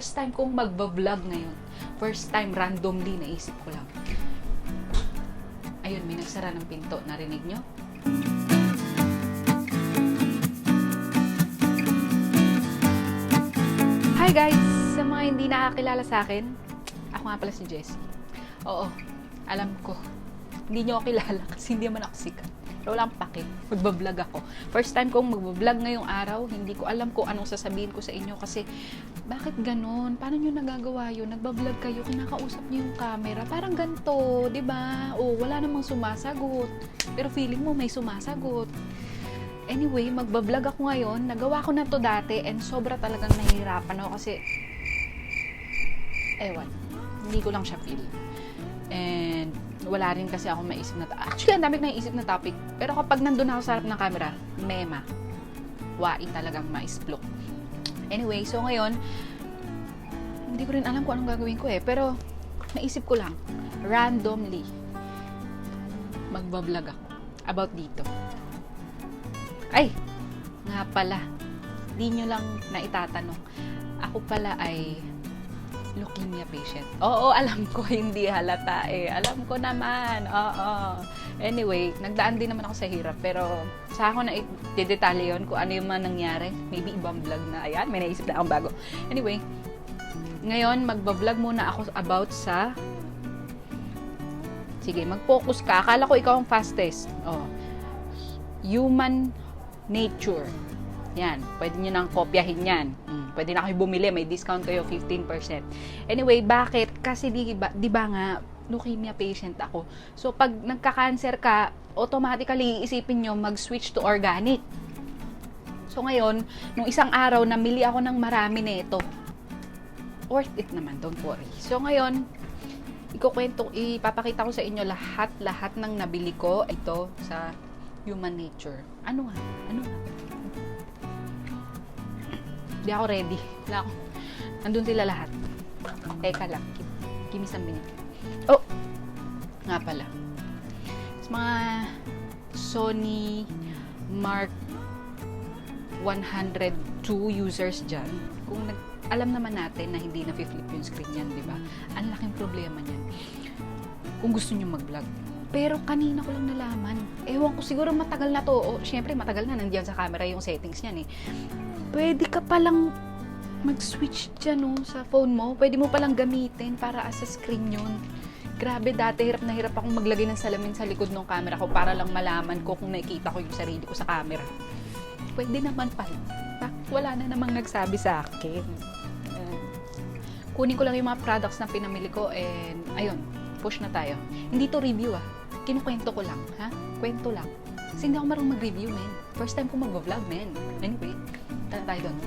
First time kong magbablog ngayon. First time, randomly, naisip ko lang. Ayun, may nagsara ng pinto. Narinig nyo? Hi guys! Sa mga hindi nakakilala sa akin, ako nga pala si Jessie. Oo, alam ko. Hindi nyo ako kilala kasi hindi naman ako sikat. Pero wala akong pake. Magbablog ako. First time kong magbablog ngayong araw. Hindi ko alam kung anong sasabihin ko sa inyo kasi bakit ganon? Paano nyo nagagawa yun? Nagbablog kayo, kinakausap nyo yung camera. Parang ganito, di ba? O, wala namang sumasagot. Pero feeling mo may sumasagot. Anyway, magbablog ako ngayon. Nagawa ko na to dati and sobra talagang nahihirapan ako kasi ewan, hindi ko lang siya feel. And wala rin kasi ako maisip na actually, ang dami ko naisip na topic. Pero kapag nandun ako sa harap ng camera, mema. Wai talagang maisplok. Anyway, so ngayon, hindi ko rin alam kung anong gagawin ko pero naisip ko lang, randomly, magbablog ako about dito. Ay, nga pala, di nyo lang naitatanong. Ako pala ay leukemia patient. Oo, alam ko, hindi halata Alam ko naman, oo. Anyway, nagdaan din naman ako sa hirap, pero sa ako na i-detalye yun kung ano yung mga nangyari. Maybe ibang vlog na, ayan, may naisip na akong bago. Anyway, ngayon, magbablog muna ako about sa sige, mag-focus ka. Akala ko ikaw ang fastest. Human nature. Yan, pwede nyo nang kopyahin yan. Pwede na kayo bumili, may discount kayo 15%. Anyway, bakit? Kasi di ba nga, leukemia patient ako. So, pag nagka-cancer ka, automatically isipin nyo mag-switch to organic. So, ngayon, nung isang araw, namili ako ng marami nito. Worth it naman, don't worry. So, ngayon, ipapakita ko sa inyo lahat ng nabili ko ito sa human nature. Ano nga? Hindi ako ready. Nandun sila lahat. Teka lang. Kimis ang binili. Oh! Nga pala. Sa mga Sony Mark 102 users dyan, kung alam naman natin na hindi na-flip yung screen yan, di ba? Ang laking problema niyan. Kung gusto nyo mag-vlog. Pero kanina ko lang nalaman. Ewan ko, siguro matagal na to. Siyempre, matagal na. Nandiyan sa camera yung settings niyan Pwede ka palang mag-switch dyan sa phone mo. Pwede mo palang gamitin para as a screen yun. Grabe, dati hirap na hirap akong maglagay ng salamin sa likod ng camera ko para lang malaman ko kung nakikita ko yung sarili ko sa camera. Pwede naman pala. Wala na namang nagsabi sa akin. Kunin ko lang yung mga products na pinamili ko and ayun, push na tayo. Hindi to review kinukwento ko lang, ha? Kwento lang. Kasi hindi ako marunong mag-review, men. First time ko mag-vlog, men. Anyway, tala tayo doon.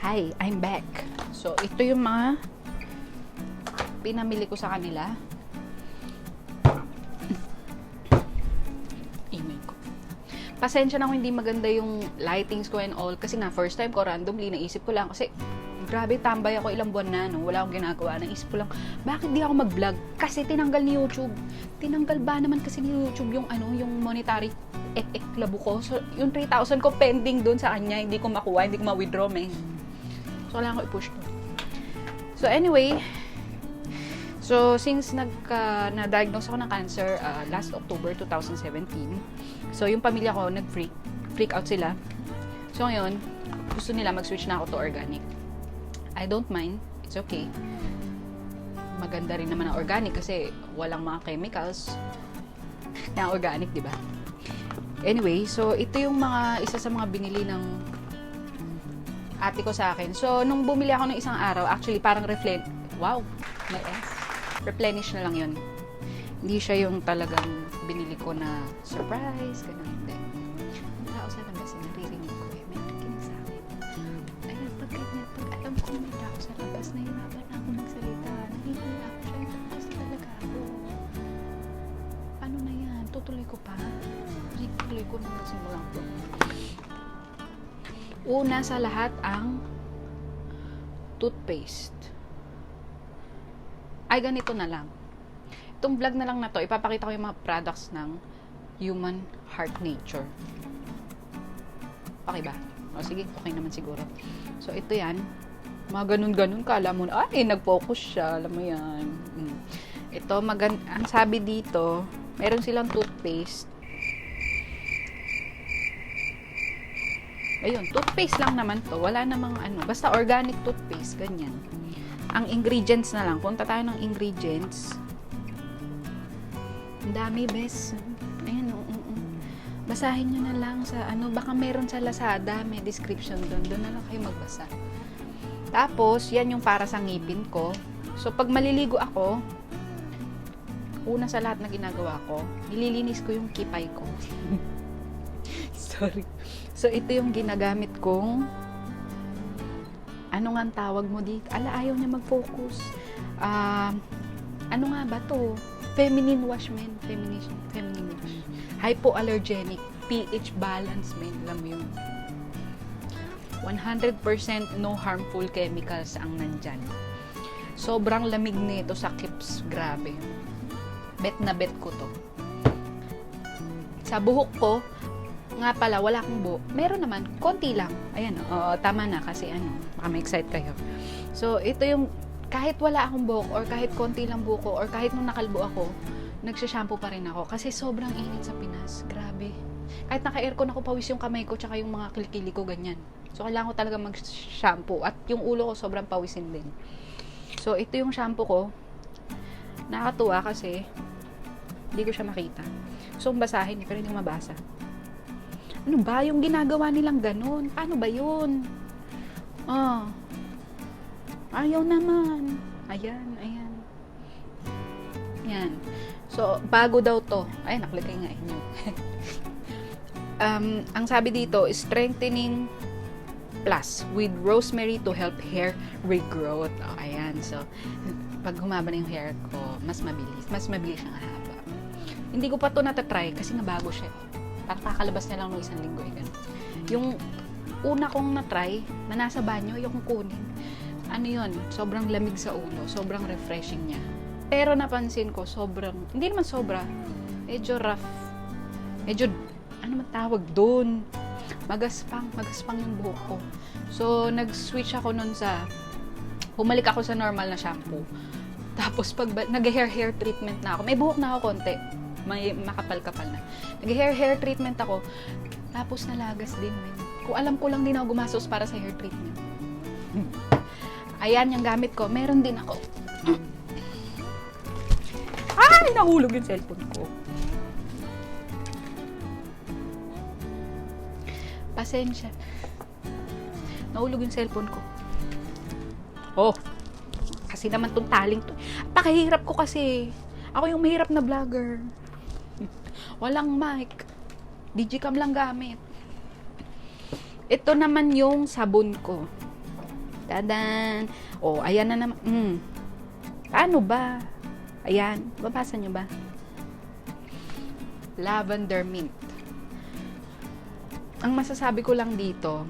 Hi, I'm back. So, ito yung mga pinamili ko sa kanila. Email ko. Pasensya na kung hindi maganda yung lightings ko and all. Kasi nga, first time ko, randomly, naisip ko lang. Kasi, grabe, tambay ako ilang buwan na, wala akong ginagawa. Naisip ko lang, bakit di ako mag-vlog? Kasi tinanggal ni YouTube. Tinanggal ba naman kasi ni YouTube yung yung monetary labo ko? So, yung 3,000 ko pending doon sa kanya, hindi ko makuha, hindi ko ma-withdraw, So, kailangan ko i-push to. So, anyway, since na-diagnose ako ng cancer last October 2017, so, yung pamilya ko, nag-freak out sila. So, ngayon, gusto nila mag-switch na ako to organic. I don't mind. It's okay. Maganda rin naman ang organic kasi walang mga chemicals na organic, di ba? Anyway, so ito yung isa sa mga binili ng ate ko sa akin. So, nung bumili ako ng isang araw, actually parang wow, may S. Replenish na lang yun. Hindi siya yung talagang binili ko na surprise, ganun hindi. Ang tao sa labas, naririnig ko may nakikinig sa akin. Ayun, pag alam ko may tao sa labas, nahihirapan na ako magsalita. Nahihiya ako siya. Tapos talaga ako. Ano na yan? Tutuloy ko pa? Tutuloy ko nung nagsimulang ko. Una sa lahat ang toothpaste. Ay, ganito na lang. Itong vlog na lang na to, ipapakita ko yung mga products ng Human Heart Nature. Okay ba? O sige, okay naman siguro. So, ito yan. Mga ganun-ganun, kala mo na, ay, nag-focus siya, alam mo yan. Ito, ang sabi dito, meron silang toothpaste. Ayun, toothpaste lang naman to. Wala namang ano, basta organic toothpaste, ganyan. Ang ingredients na lang. Punta tayo ng ingredients. Ang dami, bes. Ayan, basahin nyo na lang sa ano, baka meron sa Lazada, may description doon. Doon na lang kayo magbasa. Tapos, yan yung para sa ngipin ko. So, pag maliligo ako, una sa lahat na ginagawa ko, nililinis ko yung kipay ko. Sorry. So, ito yung ginagamit kong, ano nga ang tawag mo dito? Ala, ayaw niya mag-focus. Ano nga ba to? Feminine wash, men. Feminine wash. Hypoallergenic. pH balance, men. Alam mo yun. 100% no harmful chemicals ang nandyan. Sobrang lamig nito sa kips. Grabe. Bet na bet ko to. Sa buhok ko, nga pala, wala akong buhok. Meron naman, konti lang. Ayan, tama na kasi ano, baka ma-excite kayo. So, ito yung, kahit wala akong buhok or kahit konti lang buhok ko or kahit nung nakalbo ako, nagsashampoo pa rin ako kasi sobrang init sa Pinas. Grabe. Kahit naka-aircon ako, pawis yung kamay ko tsaka yung mga kilikili ko, ganyan. So, kailangan ko talaga mag-shampoo. At yung ulo ko, sobrang pawisin din. So, ito yung shampoo ko. Nakakatuwa kasi hindi ko siya makita. So, basahin, pero hindi ko mabasa. Ano ba yung ginagawa nilang ganun? Paano ba yun? Ayaw naman. Ayan. Yan. So, bago daw to. Ay, naklikay nga inyo. Ang sabi dito, strengthening plus with rosemary to help hair regrowth. Ayan. So, pag humaba na yung hair ko, mas mabilis siyang haba. Hindi ko pa to natatry kasi nga bago siya. Parang kakalabas na lang ng isang linggo. Yung una kong natry, na nasa banyo, yung kunin. Ano yun? Sobrang lamig sa ulo. Sobrang refreshing niya. Pero napansin ko, hindi naman sobra. Medyo rough. Medyo, ano man tawag doon? Magaspang yung buhok ko. So, nag-switch ako nun bumalik ako sa normal na shampoo. Tapos, pag nag-hair treatment na ako, may buhok na ako konti. May makapal-kapal na. Nag-hair treatment ako. Tapos, nalagas din. Kung alam ko lang din ako gumastos para sa hair treatment. Ayan, yung gamit ko. Meron din ako. Ay, nahulog yung cellphone ko. Pasensya. Nahulog yung cellphone ko. Kasi naman tong taling to. Pakahirap ko kasi. Ako yung mahirap na vlogger. Walang mic. Digicam lang gamit. Ito naman yung sabon ko. Tadan. Ayan na naman. Paano ba? Ayan. Babasa nyo ba? Lavender mint. Ang masasabi ko lang dito,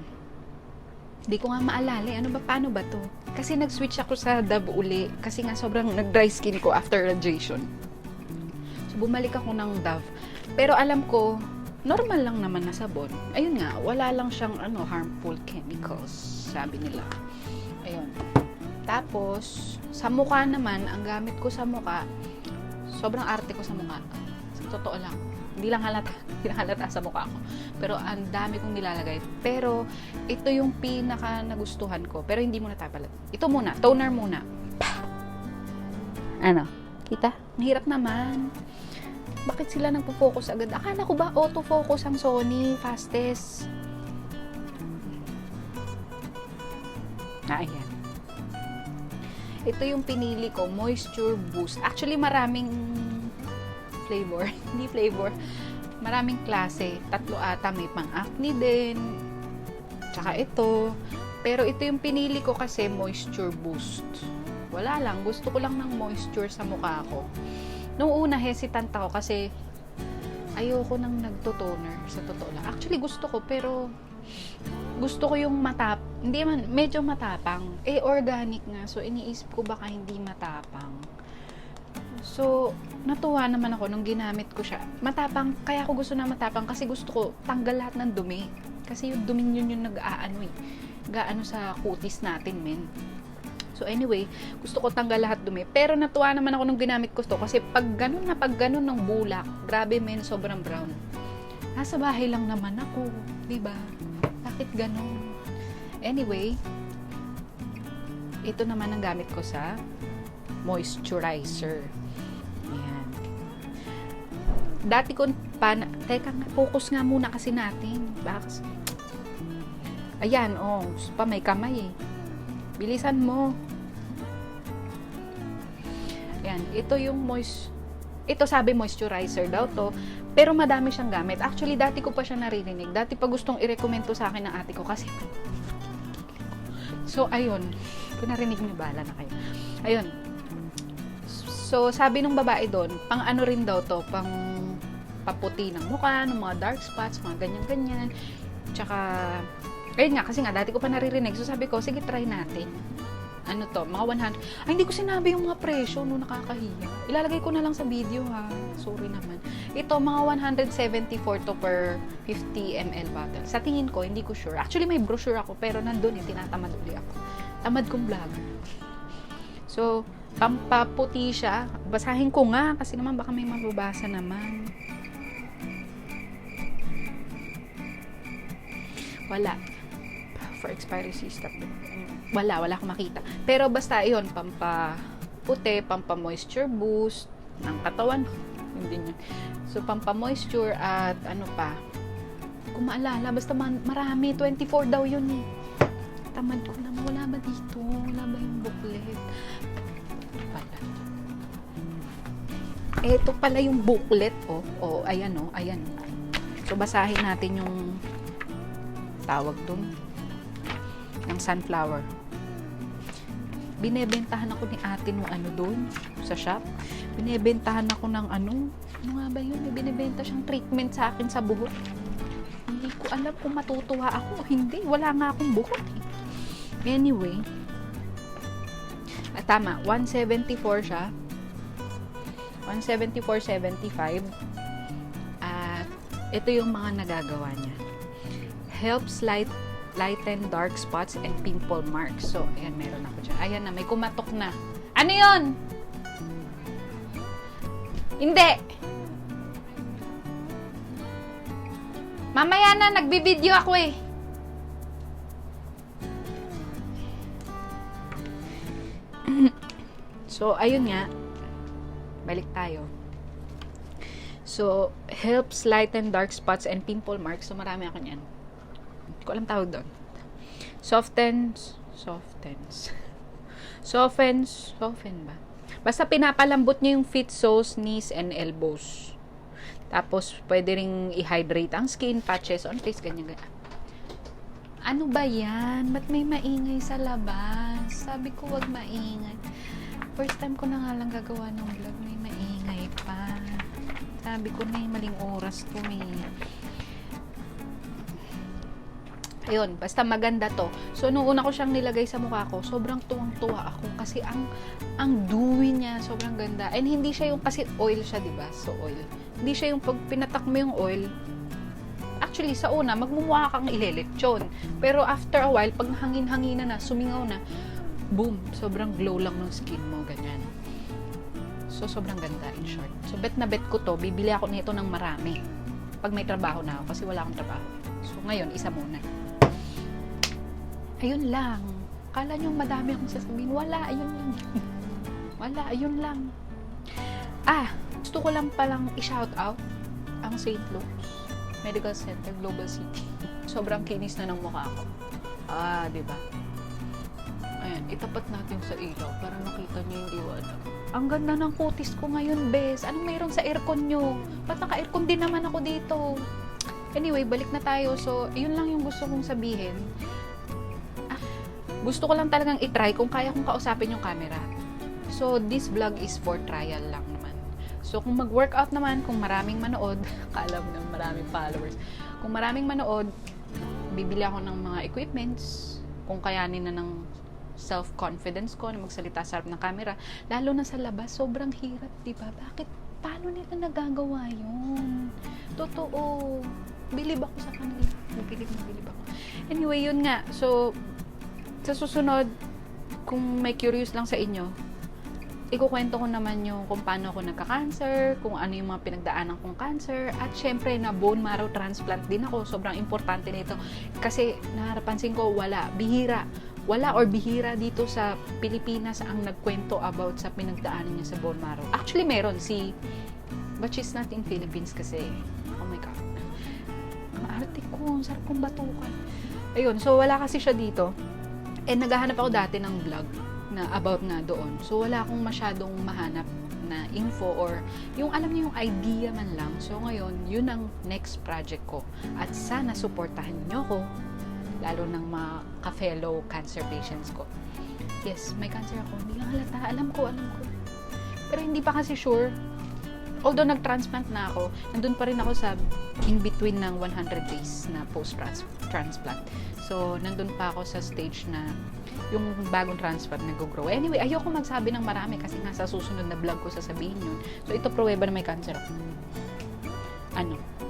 hindi ko nga maalala. Paano ba to? Kasi nag-switch ako sa Dove uli. Kasi nga sobrang nag-dry skin ko after radiation. So, bumalik ako ng Dove. Pero alam ko, normal lang naman na sabon. Ayun nga, wala lang siyang harmful chemicals, sabi nila. Ayun. Tapos, sa mukha naman, ang gamit ko sa mukha, sobrang arte ko sa mukha. Sa totoo lang. Hindi lang halata sa mukha ko. Pero ang dami kong nilalagay. Pero, ito yung pinaka nagustuhan ko. Pero hindi muna tapalat. Ito muna. Toner muna. Ano? Kita? Mahirap naman. Bakit sila nagpo-focus agad? Akala ko ba autofocus ang Sony fastest? Ayan. Ito yung pinili ko. Moisture Boost. Actually, maraming flavor. Hindi flavor. Maraming klase. 3 ata. May pang-acne din. Tsaka ito. Pero ito yung pinili ko kasi moisture boost. Wala lang. Gusto ko lang ng moisture sa mukha ko. Nung una, hesitant ako kasi ayoko nang nagto-toner. Sa totoo lang. Actually, gusto ko. Pero gusto ko yung hindi man, medyo matapang. Organic nga. So, iniisip ko baka hindi matapang. So, natuwa naman ako nung ginamit ko siya. Matapang, kaya ako gusto na matapang kasi gusto ko tanggal lahat ng dumi. Kasi yung dumi yun yung nag-aano gaano sa kutis natin, men. So anyway, gusto ko tanggal lahat dumi. Pero natuwa naman ako nung ginamit ko to kasi pag ganun ng bulak, grabe men, sobrang brown. Nasa bahay lang naman ako, 'di ba? Bakit ganun? Anyway, ito naman ang gamit ko sa moisturizer. Ayan. Dati ko teka nga, focus nga muna kasi natin. Bakit? Ayan, oh, pa may kamay eh. Bilisan mo. Ayan, ito yung ito sabi moisturizer daw to, pero madami siyang gamit. Actually, dati ko pa siya naririnig. Dati pa gustong i-recommend to sa akin ng ate ko kasi so, ayun. Kung narinig niyo, bahala na kayo. Ayun. So, sabi nung babae doon, pang ano rin daw to, pang paputi ng mukha, ng mga dark spots, mga ganyan-ganyan. Tsaka, ayun nga, kasi nga, dati ko pa naririnig. So, sabi ko, sige, try natin. Ano to, mga 100. Ay, hindi ko sinabi yung mga presyo, no, nakakahiya. Ilalagay ko na lang sa video, ha. Sorry naman. Ito, mga 174 to per 50 ml bottle. Sa tingin ko, hindi ko sure. Actually, may brochure ako, pero nandun eh, tinatamad uli ako. Tamad kong vlog. So, pampaputi siya. Basahin ko nga, kasi naman baka may mababasa naman. Wala. For expiry stop. Wala akong makita. Pero basta yun, pampaputi, pampa-moisture boost ng katawan. Hindi niya. So, pampa-moisture at ano pa. Kung maalala, basta marami. 24 daw yun eh. Tamad ko na. Wala ba dito? Wala ba yung booklet? Wala. Ito pala yung booklet. Oh, ayan oh. Ayan. So, basahin natin yung tawag dun ng sunflower. Binebentahan ako ni ate nung ano doon sa shop. Binebentahan ako ng ano nga ba yun? May binebenta siyang treatment sa akin sa buhok. Hindi ko alam kung matutuwa ako o hindi. Wala nga akong buhok eh. Anyway, tama, 174 siya. 174.75. At ito yung mga nagagawa niya. Helps lighten dark spots and pimple marks. So, ayan, meron ako dyan. Ayan na, may kumatok na. Ano yun? Hindi! Mamaya na, nagbibideo ako eh. So, ayun nga. Balik tayo. So, helps lighten dark spots and pimple marks. So, marami ako niyan. Hindi ko alam tawag doon. Soften ba? Basta pinapalambot niya yung feet, soles, knees, and elbows. Tapos, pwede ring i-hydrate ang skin, patches on face, ganyan. Ano ba yan? Ba't may maingay sa labas? Sabi ko, wag maingay. First time ko na nga lang gagawa ng vlog, may maingay pa. Sabi ko na yung maling oras to eh. Ayun, basta maganda to. So, nung una ko siyang nilagay sa mukha ko, sobrang tuwang-tuwa ako kasi ang dewy niya, sobrang ganda. And hindi siya yung, kasi oil siya, diba? So, oil. Hindi siya yung pag pinatak mo yung oil, actually, sa una, magmumukha kang ilelechon. Pero after a while, pag hangin-hangina na, sumingaw na, boom, sobrang glow lang ng skin mo, ganyan. So, sobrang ganda, in short. So, bet na bet ko to, bibili ako nito ng marami. Pag may trabaho na ako, kasi wala akong trabaho. So, ngayon, isa muna. Ayun lang. Kala nyo madami akong sasabihin. Wala, ayun lang. Wala, ayun lang. Gusto ko lang palang i-shout out ang St. Luke's Medical Center, Global City. Sobrang kinis na ng mukha ko. Diba? Ayan, itapat natin sa ilaw para makita nyo yung liwanag. Ang ganda ng kutis ko ngayon, bes. Anong mayroon sa aircon nyo? Ba't naka-aircon din naman ako dito? Anyway, balik na tayo. So, yun lang yung gusto kong sabihin. Gusto ko lang talagang itry kung kaya kong kausapin yung camera. So, this vlog is for trial lang naman. So, kung mag-workout naman, kung maraming manood, kala mo na maraming followers. Kung maraming manood, bibili ako ng mga equipments, kung kayanin na ng self-confidence ko na magsalita sa harap ng camera. Lalo na sa labas, sobrang hirap, diba? Paano nila nagagawa yun? Totoo. Bilib ako sa kanila. Bilib ako. Anyway, yun nga. So, Sa susunod, kung may curious lang sa inyo, ikukwento ko naman yung kung paano ako nagka-cancer, kung ano yung mga pinagdaanan kong cancer, at syempre na bone marrow transplant din ako. Sobrang importante nito. Kasi napansin ko, bihira dito sa Pilipinas ang nagkwento about sa pinagdaanan niya sa bone marrow. Actually, meron but she's not in Philippines kasi. Oh my God. Ang arte ko, ang sarap kong batukan. Ayun, so wala kasi siya dito. And naghahanap ako dati ng vlog na about nga doon. So, wala akong masyadong mahanap na info or yung alam niyo yung idea man lang. So, ngayon, yun ang next project ko. At sana supportahan niyo ko, lalo ng mga ka-fellow cancer patients ko. Yes, may cancer ako. Hindi lang halata. Alam ko. Pero hindi pa kasi sure. Although nag-transplant na ako, nandun pa rin ako sa in-between ng 100 days na post-transplant. So, nandun pa ako sa stage na yung bagong transplant nag-grow. Anyway, ayoko magsabi ng marami kasi nga sa susunod na vlog ko sasabihin yun. So, ito pruweba na may cancer ako.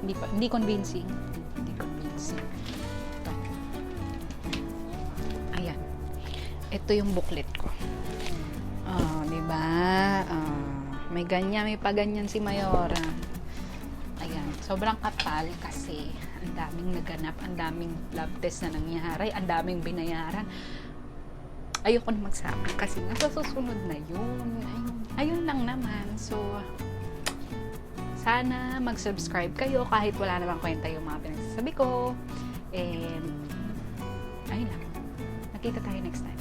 Hindi convincing. Hindi convincing. Ito. Ayan. Ito yung booklet ko. Diba? May ganyan, may paganyan si Mayora. Ayan. Sobrang kapal kasi ang daming naganap, ang daming lab test na nangyari, ang daming binayaran. Ayoko na magsabi kasi nasa susunod na yun. Ayun lang naman. So, sana mag-subscribe kayo kahit wala namang kwenta yung mga pinagsasabi ko. And, ayun lang. Nakita tayo next time.